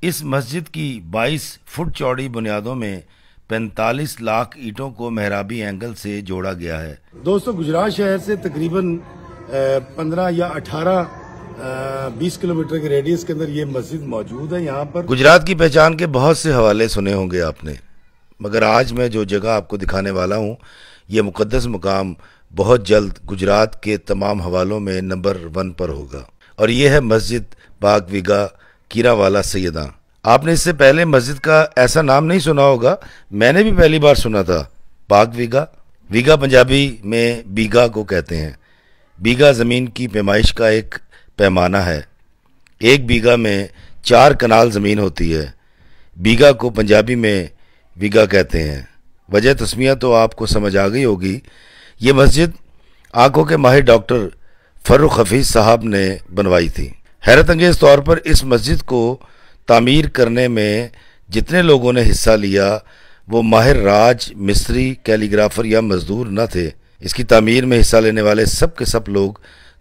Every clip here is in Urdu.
اس مسجد کی 22 فٹ چوڑی بنیادوں میں 45 لاکھ اینٹوں کو محرابی اینگل سے جوڑا گیا ہے۔ دوستو، گجرات شہر سے تقریباً 15 یا 18 20 کلومیٹر کے ریڈیس کے اندر یہ مسجد موجود ہے۔ یہاں پر گجرات کی پہچان کے بہت سے حوالے سنے ہوں گے آپ نے، مگر آج میں جو جگہ آپ کو دکھانے والا ہوں، یہ مقدس مقام بہت جلد گجرات کے تمام حوالوں میں نمبر 1 پر ہوگا، اور یہ ہے مسجد باغ ویگا کیرا والا سیداں۔ آپ نے اس سے پہلے مسجد کا ایسا نام نہیں سنا ہوگا، میں نے بھی پہلی بار سنا تھا۔ باغ ویگا، ویگا پنجابی میں بیگا کو کہتے ہیں۔ بیگا زمین کی پیمائش کا ایک پیمانہ ہے۔ ایک بیگا میں 4 کنال زمین ہوتی ہے۔ بیگا کو پنجابی میں ویگا کہتے ہیں۔ وجہ تسمیہ تو آپ کو سمجھ آ گئی ہوگی۔ یہ مسجد آنکھوں کے ماہر ڈاکٹر فرخ حفیظ صاحب نے بنوائی تھی۔ حیرت انگیز طور پر اس مسجد کو تعمیر کرنے میں جتنے لوگوں نے حصہ لیا وہ ماہر راج، مستری، کیلیگرافر یا مزدور نہ تھے۔ اس کی تعمیر میں حصہ لینے والے سب کے سب لوگ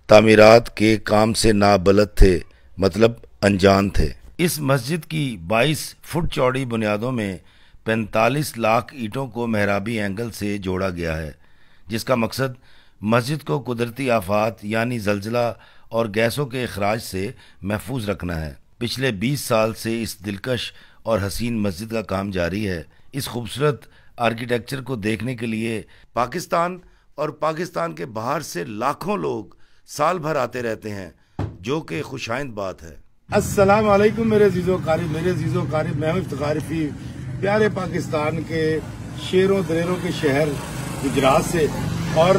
تعمیرات کے کام سے نابلد تھے، مطلب انجان تھے۔ اس مسجد کی 22 فٹ چوڑی بنیادوں میں 45 لاکھ اینٹوں کو محرابی اینگل سے جوڑا گیا ہے، جس کا مقصد مسجد کو قدرتی آفات یعنی زلزلہ اور گیسوں کے اخراج سے محفوظ رکھنا ہے۔ پچھلے 20 سال سے اس دلکش اور حسین مسجد کا کام جاری ہے۔ اس خوبصورت آرکیٹیکچر کو دیکھنے کے لیے پاکستان اور پاکستان کے باہر سے لاکھوں لوگ سال بھر آتے رہتے ہیں، جو کہ خوشائند بات ہے۔ السلام علیکم میرے عزیزو قارب، میں ہوں افتخار رفیع، پیارے پاکستان کے شیروں دلیروں کے شہر گجرات سے، اور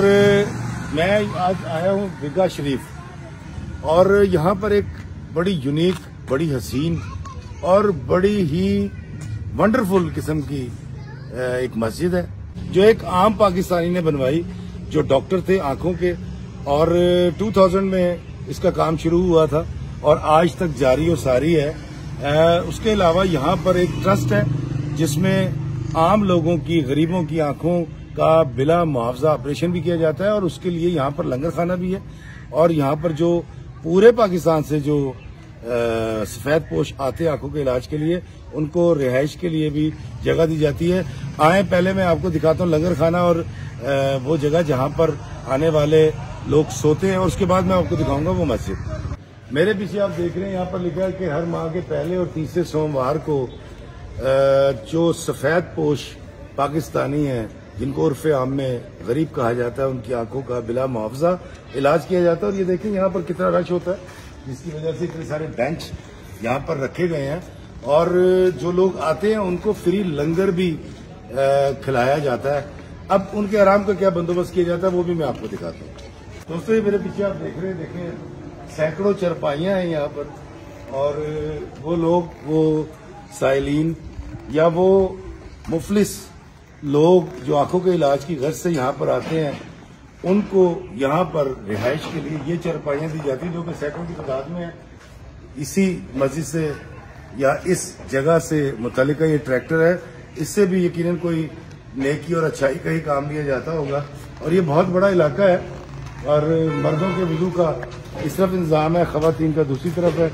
میں آج آیا ہوں ویگا شریف، اور یہاں پر ایک بڑی یونیک، بڑی حسین اور بڑی ہی ونڈرفل قسم کی ایک مسجد ہے، جو ایک عام پاکستانی نے بنوائی، جو ڈاکٹر تھے آنکھوں کے، اور 2000 میں اس کا کام شروع ہوا تھا اور آج تک جاری و ساری ہے۔ اس کے علاوہ یہاں پر ایک ٹرسٹ ہے جس میں عام لوگوں کی، غریبوں کی آنکھوں کا بلا معاوضہ آپریشن بھی کیا جاتا ہے، اور اس کے لیے یہاں پر لنگر خانہ بھی ہے، اور یہاں پر جو پورے پاکستان سے جو سفید پوش آتے آنکھوں کے علاج کے لیے، ان کو رہائش کے لیے بھی جگہ دی جاتی ہے۔ آئیں پہلے میں آپ کو دکھاتا ہوں لنگر خانہ اور وہ جگہ جہاں پر آنے والے لوگ سوتے ہیں، اور اس کے بعد میں آپ کو دکھاؤں گا وہ مسجد۔ میرے پیچھے آپ دیکھ رہے ہیں، یہاں پر لکھا ہے کہ ہر ماہ کے پہلے اور تیسرے سوموار کو جو سفید پوش پاکستانی ہیں، جن کو عرف عام میں غریب کہا جاتا ہے، ان کی آنکھوں کا بلا معاوضہ علاج کیا جاتا ہے۔ اور یہ دیکھیں یہاں پر کتنا رش ہوتا ہے، جس کی وجہ سے اتنے سارے بینچ یہاں پر رکھے گئے ہیں، اور جو لوگ آتے ہیں ان کو فری لنگر بھی کھلایا جاتا ہے۔ اب ان کے آرام کا کیا بندوبست کیا جاتا ہے وہ بھی میں آپ کو دکھاتا ہوں۔ دوستو، یہ میرے پیچھے آپ دیکھ رہے ہیں، دیکھیں سینکڑوں چرپائیاں ہیں یہاں پر، اور وہ لوگ، وہ سائلین یا وہ مفلس لوگ جو آنکھوں کے علاج کی غرض سے یہاں پر آتے ہیں، ان کو یہاں پر رہائش کے لیے یہ چرپائیاں دی جاتی ہیں، جو کہ سینکڑوں کی تعداد میں ہیں۔ اسی مسجد سے یا اس جگہ سے متعلقہ یہ ٹریکٹر ہے، اس سے بھی یقیناً کوئی نیکی اور اچھائی کا ہی کام لیا جاتا ہوگا، اور یہ بہت بڑا علاقہ ہے، اور مردوں کے وضو کا اس طرف انتظام ہے، خواتین کا دوسری طرف ہے،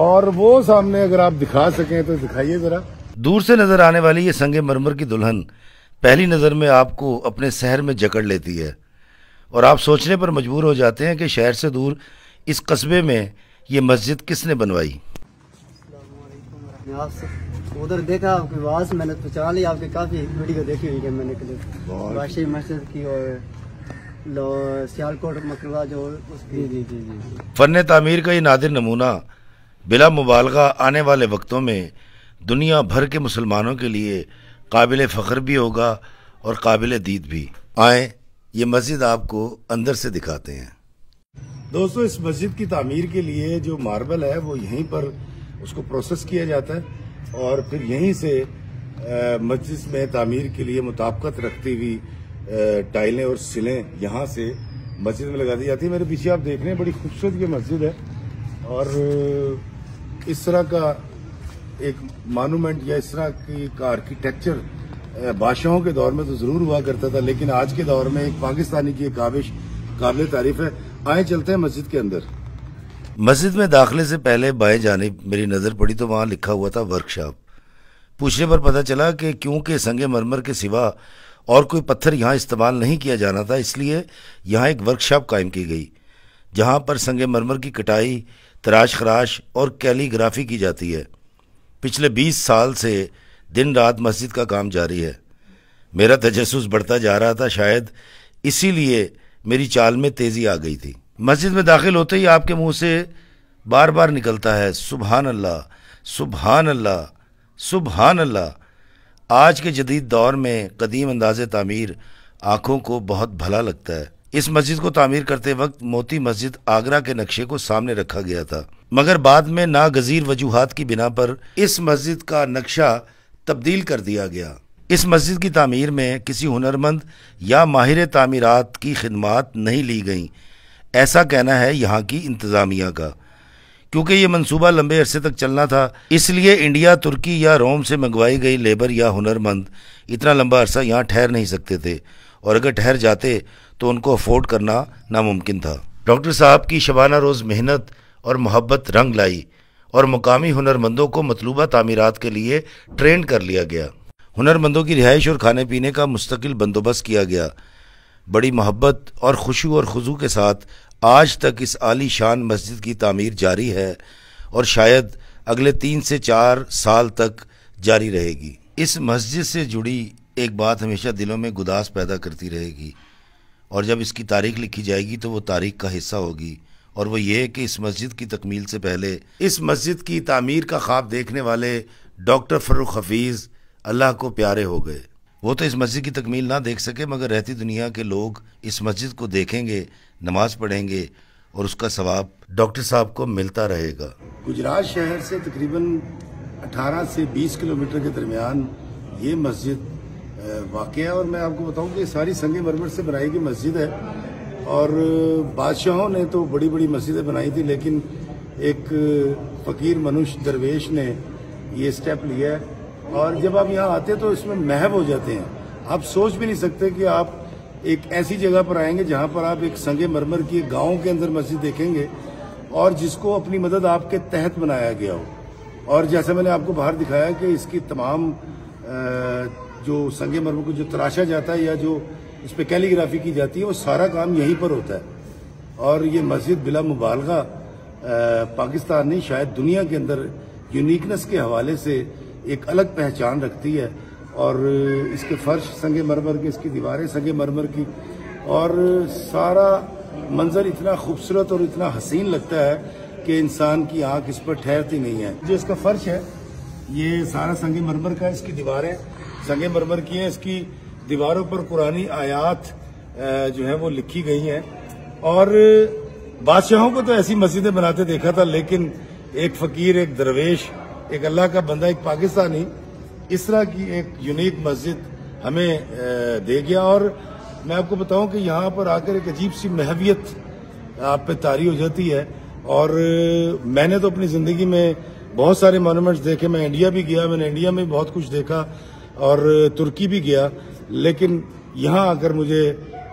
اور وہ سامنے اگر آپ دکھا سکیں تو دکھائیے ذرا۔ دور سے نظر آنے والی یہ سنگ مرمر کی دلہن پہلی نظر میں آپ کو اپنے سحر میں جکڑ لیتی ہے، اور آپ سوچنے پر مجبور ہو جاتے ہیں کہ شہر سے دور اس قصبے میں یہ مسجد کس نے بنوائی۔ ادھر دیکھا آپ کی آواز میں نے پہچان لی، آپ کی کافی ویڈیو دیکھی ہوئی ہے میں نے، واشی مسجد کی اور سیالکوٹ مکروا جو اس کی۔ جی جی جی فن تعمیر کا یہ نادر نمونہ بلا مبالغہ آنے والے وقتوں میں دنیا بھر کے مسلمانوں کے لیے قابل فخر بھی ہوگا اور قابل دید بھی۔ آئیں یہ مسجد آپ کو اندر سے دکھاتے ہیں۔ دوستو، اس مسجد کی تعمیر کے لیے جو ماربل ہے وہ یہیں پر اس کو پروسیس کیا جاتا ہے، اور پھر یہیں سے مسجد میں تعمیر کے لیے مطابقت رکھتی ہوئی ٹائلیں اور سلیں یہاں سے مسجد میں لگا دی جاتی ہے۔ میرے پیچھے آپ دیکھ رہے ہیں بڑی خوبصورت یہ مسجد ہے، اور اس طرح کا ایک مانومنٹ یا اس طرح کی آرکیٹیکچر بادشاہوں کے دور میں تو ضرور ہوا کرتا تھا، لیکن آج کے دور میں ایک پاکستانی کی ایک کاوش قابل تعریف ہے۔ آئیں چلتے ہیں مسجد کے اندر۔ مسجد میں داخلے سے پہلے بائیں جانب میری نظر پڑی تو وہاں لکھا ہوا تھا ورکشاپ۔ پوچھنے پر پتہ چلا کہ کیونکہ سنگ مرمر کے سوا اور کوئی پتھر یہاں استعمال نہیں کیا جانا تھا، اس لیے یہاں ایک ورکشاپ قائم کی گئی جہاں پر سنگ مرمر کی کٹائی، تراش خراش اور کیلی گرافی کی جاتی ہے۔ پچھلے 20 سال سے دن رات مسجد کا کام جاری ہے۔ میرا تجسس بڑھتا جا رہا تھا، شاید اسی لیے میری چال میں تیزی آ گئی تھی۔ مسجد میں داخل ہوتے ہی آپ کے منہ سے بار بار نکلتا ہے سبحان اللہ، سبحان اللہ، سبحان اللہ۔ آج کے جدید دور میں قدیم انداز تعمیر آنکھوں کو بہت بھلا لگتا ہے۔ اس مسجد کو تعمیر کرتے وقت موتی مسجد آگرہ کے نقشے کو سامنے رکھا گیا تھا، مگر بعد میں ناگزیر وجوہات کی بنا پر اس مسجد کا نقشہ تبدیل کر دیا گیا۔ اس مسجد کی تعمیر میں کسی ہنرمند یا ماہر تعمیرات کی خدمات نہیں لی گئیں، ایسا کہنا ہے یہاں کی انتظامیہ کا۔ کیونکہ یہ منصوبہ لمبے عرصے تک چلنا تھا، اس لیے انڈیا، ترکی یا روم سے منگوائی گئی لیبر یا ہنرمند اتنا لمبا عرصہ یہاں ٹھہر نہیں سکتے تھے، اور اگر ٹھہر جاتے تو ان کو افورڈ کرنا ناممکن تھا۔ ڈاکٹر صاحب کی شبانہ روز محنت اور محبت رنگ لائی اور مقامی ہنرمندوں کو مطلوبہ تعمیرات کے لیے ٹرینڈ کر لیا گیا۔ ہنرمندوں کی رہائش اور کھانے پینے کا مستقل بندوبست کیا گیا۔ بڑی محبت اور خشوع اور خضوع کے ساتھ آج تک اس عالی شان مسجد کی تعمیر جاری ہے اور شاید اگلے 3 سے 4 سال تک جاری رہے گی۔ اس مسجد سے جڑی ایک بات ہمیشہ دلوں میں گداز پیدا کرتی رہے گی، اور جب اس کی تاریخ لکھی جائے گی تو وہ تاریخ کا حصہ ہوگی، اور وہ یہ کہ اس مسجد کی تکمیل سے پہلے اس مسجد کی تعمیر کا خواب دیکھنے والے ڈاکٹر فروخ حفیظ اللہ کو پیارے ہو گئے۔ وہ تو اس مسجد کی تکمیل نہ دیکھ سکے، مگر رہتی دنیا کے لوگ اس مسجد کو دیکھیں گے، نماز پڑھیں گے، اور اس کا ثواب ڈاکٹر صاحب کو ملتا رہے گا۔ گجرات شہر سے تقریباً 18 سے 20 کلومیٹر کے درمیان یہ مسجد واقع ہے، اور میں آپ کو بتاؤں کہ ساری سنگ مرمر سے بنائی گئی مسجد ہے، اور بادشاہوں نے تو بڑی بڑی مسجدیں بنائی تھی، لیکن ایک فقیر منوش درویش نے یہ سٹیپ لیا ہے، اور جب آپ یہاں آتے تو اس میں محو ہو جاتے ہیں۔ آپ سوچ بھی نہیں سکتے کہ آپ ایک ایسی جگہ پر آئیں گے جہاں پر آپ ایک سنگ مرمر کی گاؤں کے اندر مسجد دیکھیں گے، اور جس کو اپنی مدد آپ کے تحت بنایا گیا ہو۔ اور جیسا میں نے آپ کو باہر دکھایا کہ اس کی تمام جو سنگ مرمر کو جو تراشا جاتا ہے یا جو اس پہ کیلی گرافی کی جاتی ہے، وہ سارا کام یہیں پر ہوتا ہے۔ اور یہ مسجد بلا مبالغہ پاکستان نہیں، شاید دنیا کے اندر یونیکنس کے حوالے سے ایک الگ پہچان رکھتی ہے، اور اس کے فرش سنگ مرمر کے، اس کی دیواریں سنگ مرمر کی، اور سارا منظر اتنا خوبصورت اور اتنا حسین لگتا ہے کہ انسان کی آنکھ اس پر ٹھہرتی نہیں ہے۔ جو اس کا فرش ہے یہ سارا سنگ مرمر کا، اس کی دیواریں سنگ مرمر کی ہیں، اس کی دیواروں پر قرآنی آیات جو ہیں وہ لکھی گئی ہیں۔ اور بادشاہوں کو تو ایسی مسجدیں بناتے دیکھا تھا، لیکن ایک فقیر، ایک درویش، ایک اللہ کا بندہ، ایک پاکستانی اس طرح کی ایک یونیک مسجد ہمیں دے گیا۔ اور میں آپ کو بتاؤں کہ یہاں پر آ کر ایک عجیب سی محویت آپ پہ طاری ہو جاتی ہے، اور میں نے تو اپنی زندگی میں بہت سارے مونومنٹس دیکھے، میں انڈیا بھی گیا، میں نے انڈیا میں بہت کچھ دیکھا اور ترکی بھی گیا، لیکن یہاں آ کر مجھے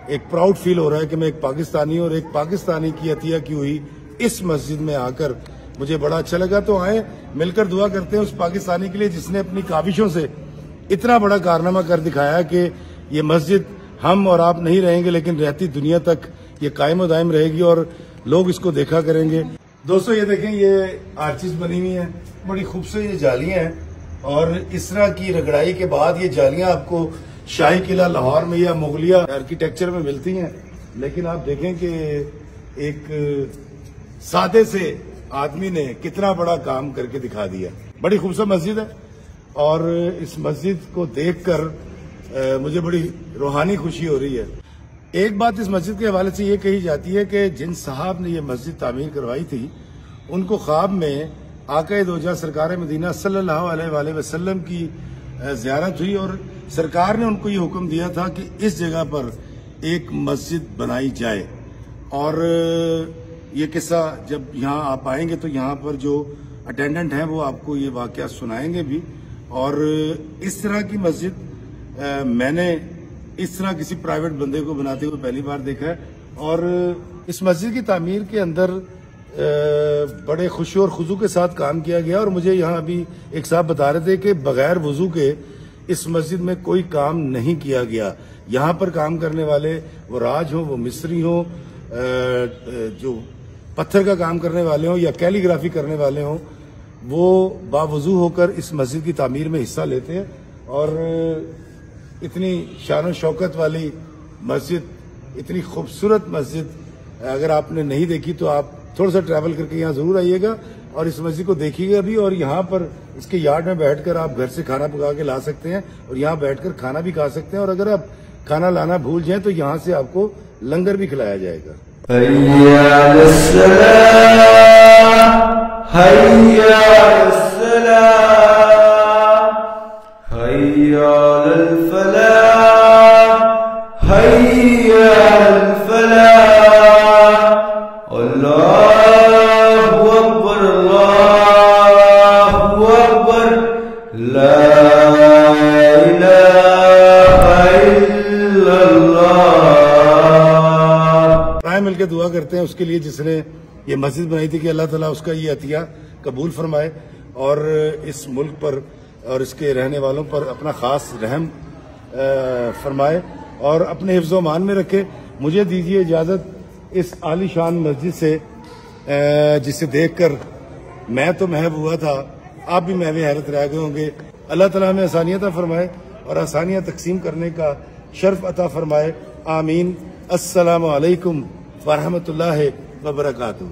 ایک پراؤڈ فیل ہو رہا ہے کہ میں ایک پاکستانی، اور ایک پاکستانی کی عطیہ کی ہوئی اس مسجد میں آ کر مجھے بڑا اچھا لگا۔ تو آئیں مل کر دعا کرتے ہیں اس پاکستانی کے لیے جس نے اپنی کاوشوں سے اتنا بڑا کارنامہ کر دکھایا کہ یہ مسجد ہم اور آپ نہیں رہیں گے، لیکن رہتی دنیا تک یہ قائم و دائم رہے گی اور لوگ اس کو دیکھا کریں گے۔ دوستو یہ دیکھیں، یہ آرچز بنی ہوئی ہیں، بڑی خوبصورت یہ جالیاں ہیں، اور اس طرح کی رگڑائی کے بعد یہ جالیاں آپ کو شاہی قلعہ لاہور میں یا مغلیہ آرکیٹیکچر میں ملتی ہیں، لیکن آپ دیکھیں کہ ایک سادے سے آدمی نے کتنا بڑا کام کر کے دکھا دیا۔ بڑی خوبصورت مسجد ہے، اور اس مسجد کو دیکھ کر مجھے بڑی روحانی خوشی ہو رہی ہے۔ ایک بات اس مسجد کے حوالے سے یہ کہی جاتی ہے کہ جن صاحب نے یہ مسجد تعمیر کروائی تھی، ان کو خواب میں آقا دو جہاں سرکار مدینہ صلی اللہ علیہ وآلہ وسلم کی زیارت ہوئی، اور سرکار نے ان کو یہ حکم دیا تھا کہ اس جگہ پر ایک مسجد بنائی جائے۔ اور یہ قصہ جب یہاں آپ آئیں گے تو یہاں پر جو اٹینڈنٹ ہیں وہ آپ کو یہ واقعہ سنائیں گے بھی۔ اور اس طرح کی مسجد میں نے اس طرح کسی پرائیویٹ بندے کو بناتے ہوئے پہلی بار دیکھا ہے۔ اور اس مسجد کی تعمیر کے اندر بڑے خوشی اور خضوع کے ساتھ کام کیا گیا. اور مجھے یہاں ابھی ایک صاحب بتا رہے تھے کہ بغیر وضو کے اس مسجد میں کوئی کام نہیں کیا گیا. یہاں پر کام کرنے والے وہ راج ہوں، وہ مصری ہوں، جو پتھر کا کام کرنے والے ہوں یا کیلی گرافی کرنے والے ہوں، وہ باوضو ہو کر اس مسجد کی تعمیر میں حصہ لیتے ہیں. اور اتنی شان و شوکت والی مسجد، اتنی خوبصورت مسجد اگر آپ نے نہیں دیکھی تو آپ تھوڑا سا ٹریول کر کے یہاں ضرور آئیے گا اور اس مسجد کو دیکھیے گا بھی. اور یہاں پر اس کے یارڈ میں بیٹھ کر آپ گھر سے کھانا پکا کے لا سکتے ہیں اور یہاں بیٹھ کر کھانا بھی کھا سکتے ہیں. اور اگر آپ کھانا لانا بھول جائیں تو یہاں سے آپ کو لنگر بھی کھلایا جائے گا. حي على الصلاة حي على الصلاة حي على الفلاح حي على الفلاح الله أكبر الله أكبر لا إله إلا الله. مل کے دعا کرتے ہیں اس کے لیے جس نے یہ مسجد بنائی تھی کہ اللہ تعالیٰ اس کا یہ عطیہ قبول فرمائے اور اس ملک پر اور اس کے رہنے والوں پر اپنا خاص رحم فرمائے اور اپنے حفظ و امان میں رکھے. مجھے دیجیے اجازت اس عالی شان مسجد سے جسے دیکھ کر میں تو محب ہوا تھا، آپ بھی محو حیرت رہ گئے ہوں گے. اللہ تعالیٰ ہمیں آسانیاں عطا فرمائے اور آسانیاں تقسیم کرنے کا شرف عطا فرمائے. آمین. السلام علیکم ورحمۃ اللہ وبرکاتہ.